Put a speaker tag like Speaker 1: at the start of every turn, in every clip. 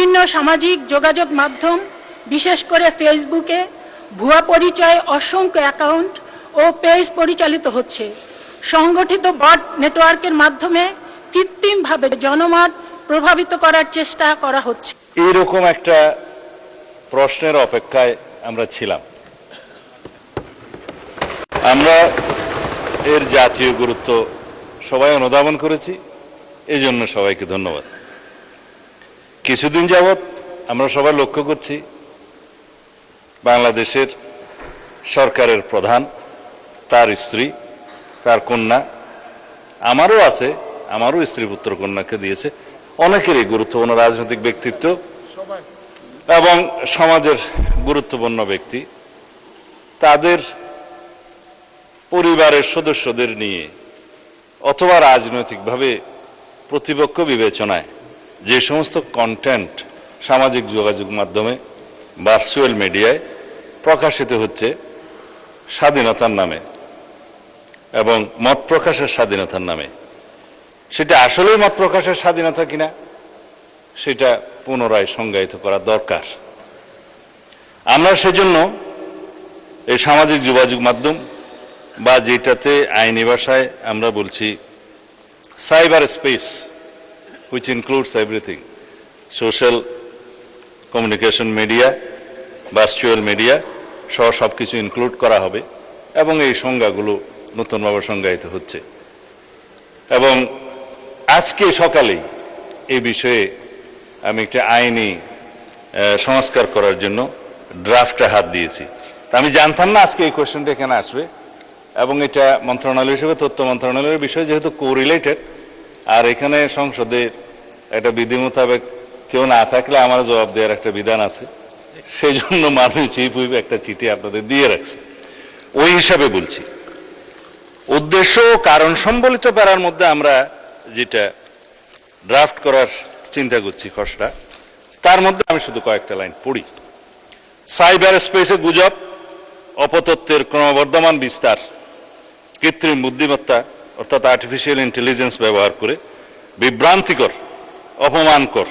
Speaker 1: বিভিন্ন সামাজিক যোগাযোগ মাধ্যম বিশেষ করে ফেসবুকে ভুয়া পরিচয়ে অসংখ্য অ্যাকাউন্ট ও পেজ পরিচালিত হচ্ছে। সংগঠিত বট নেটওয়ার্কের মাধ্যমে কৃত্রিমভাবে জনমত প্রভাবিত করার চেষ্টা করা হচ্ছে।
Speaker 2: এইরকম একটা প্রশ্নের অপেক্ষায় আমরা ছিলাম। আমরা এর জাতীয় গুরুত্ব সবাই অনুধাবন করেছি, এই জন্য সবাইকে ধন্যবাদ। কিছুদিন যাবৎ আমরা সবাই লক্ষ্য করছি বাংলাদেশের সরকারের প্রধান, তার স্ত্রী, তার কন্যা, আমারও আছে, আমারও স্ত্রী পুত্র কন্যাকে দিয়েছে, অনেকেরই গুরুত্বপূর্ণ রাজনৈতিক ব্যক্তিত্ব এবং সমাজের গুরুত্বপূর্ণ ব্যক্তি তাদের পরিবারের সদস্যদের নিয়ে অথবা রাজনৈতিকভাবে প্রতিপক্ষ বিবেচনায় যে সমস্ত কন্টেন্ট সামাজিক যোগাযোগ মাধ্যমে ভার্চুয়াল মিডিয়ায় প্রকাশিত হচ্ছে স্বাধীনতার নামে এবং মত প্রকাশের স্বাধীনতার নামে, সেটা আসলেই মত প্রকাশের স্বাধীনতা কিনা সেটা পুনরায় সংজ্ঞায়িত করা দরকার। আমরা সেজন্য এই সামাজিক যোগাযোগ মাধ্যম বা যেটাতে আইনি ভাষায় আমরা বলছি cyber space, which includes everything, social communication media, virtual media সহ সবকিছু ইনক্লুড করা হবে এবং এই সংজ্ঞাগুলো নতুনভাবে সংজ্ঞায়িত হচ্ছে। এবং আজকে সকালেই এই বিষয়ে আমি একটা আইনি সংস্কার করার জন্য ড্রাফটে হাত দিয়েছি। তা আমি জানতাম না আজকে এই কোয়েশ্চেনটা এখানে আসবে, এবং এটা মন্ত্রণালয় হিসেবে তথ্য মন্ত্রণালয়ের বিষয় যেহেতু কোরিলেটেড, আর এখানে সংসদে একটা বিধি মোতাবেক কেউ না থাকলে আমার জবাব দেওয়ার একটা বিধান আছে, সেই জন্য মাননীয় চিফ হুইপ একটা চিঠি আপনাদের দিয়ে রাখছে। ওই হিসাবে বলছি, উদ্দেশ্য ও কারণ সম্বলিত প্যারার মধ্যে আমরা যেটা ড্রাফট করার চিন্তা করছি খসড়া, তার মধ্যে আমি শুধু কয়েকটা লাইন পড়ি। সাইবার স্পেসে গুজব, অপতথ্যের ক্রমবর্ধমান বিস্তার, কৃত্রিম বুদ্ধিমত্তা অর্থাৎ আর্টিফিশিয়াল ইন্টেলিজেন্স ব্যবহার করে বিভ্রান্তিকর, অপমানকর,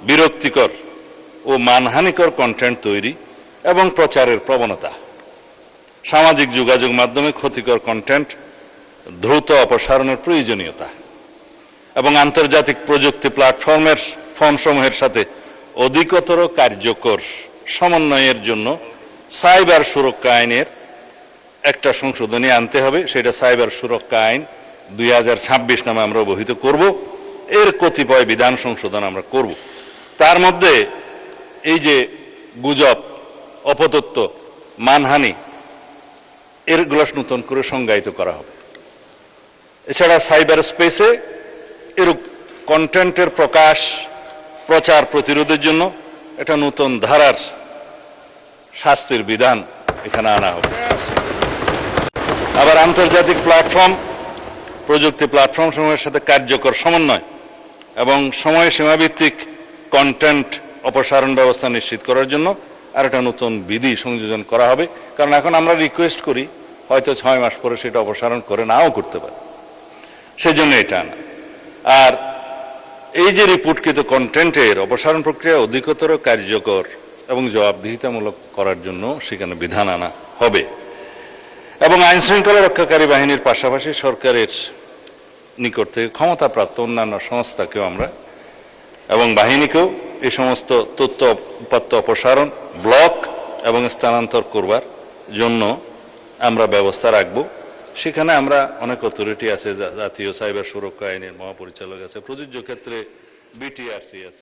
Speaker 2: বিরক্তিকর ও মানহানিকর কন্টেন্ট তৈরি এবং প্রচারের প্রবণতা, সামাজিক যোগাযোগ মাধ্যমে ক্ষতিকর কন্টেন্ট দ্রুত অপসারণের প্রয়োজনীয়তা এবং আন্তর্জাতিক প্রযুক্তি প্ল্যাটফর্মের ফর্মসমূহের সাথে অধিকতর কার্যকর সমন্বয়ের জন্য সাইবার সুরক্ষা আইনের একটা সংশোধনী আনতে হবে। সেটা সাইবার সুরক্ষা আইন 2026 নামে আমরা অবহিত করব। এর কতিপয় বিধান সংশোধন আমরা করব। তার মধ্যে এই যে গুজব, অপতথ্য, মানহানি, এরগুলো নতুন করে সংজ্ঞায়িত করা হবে। এছাড়া সাইবার স্পেসে এরূপ কন্টেন্টের প্রকাশ, প্রচার প্রতিরোধের জন্য একটা নতুন ধারার শাস্তির বিধান এখানে আনা হবে। আবার আন্তর্জাতিক প্ল্যাটফর্ম, প্রযুক্তি প্ল্যাটফর্ম সমূহের সাথে কার্যকর সমন্বয় এবং সময় সীমাভিত্তিক কন্টেন্ট অপসারণ ব্যবস্থা নিশ্চিত করার জন্য আর একটা নতুন বিধি সংযোজন করা হবে। কারণ এখন আমরা রিকোয়েস্ট করি, হয়তো 6 মাস পরে সেটা অপসারণ করে নাও করতে পারে, সেই জন্য এটা আনা। আর এই যে রিপোর্টকৃত কন্টেন্টের অপসারণ প্রক্রিয়া অধিকতর কার্যকর এবং জবাবদিহিতামূলক করার জন্য সেখানে বিধান আনা হবে। এবং আইন শৃঙ্খলা রক্ষাকারী বাহিনীর পাশাপাশি সরকারের নিকট থেকে ক্ষমতাপ্রাপ্ত অন্যান্য সংস্থাকেও আমরা এবং বাহিনীকেও এই সমস্ত তথ্য উপাত্ত অপসারণ, ব্লক এবং স্থানান্তর করবার জন্য আমরা ব্যবস্থা রাখব। সেখানে আমরা অনেক অথরিটি আছে, জাতীয় সাইবার সুরক্ষা আইনের মহাপরিচালক আছে, প্রযোজ্য ক্ষেত্রে বিটিআরসি আছে।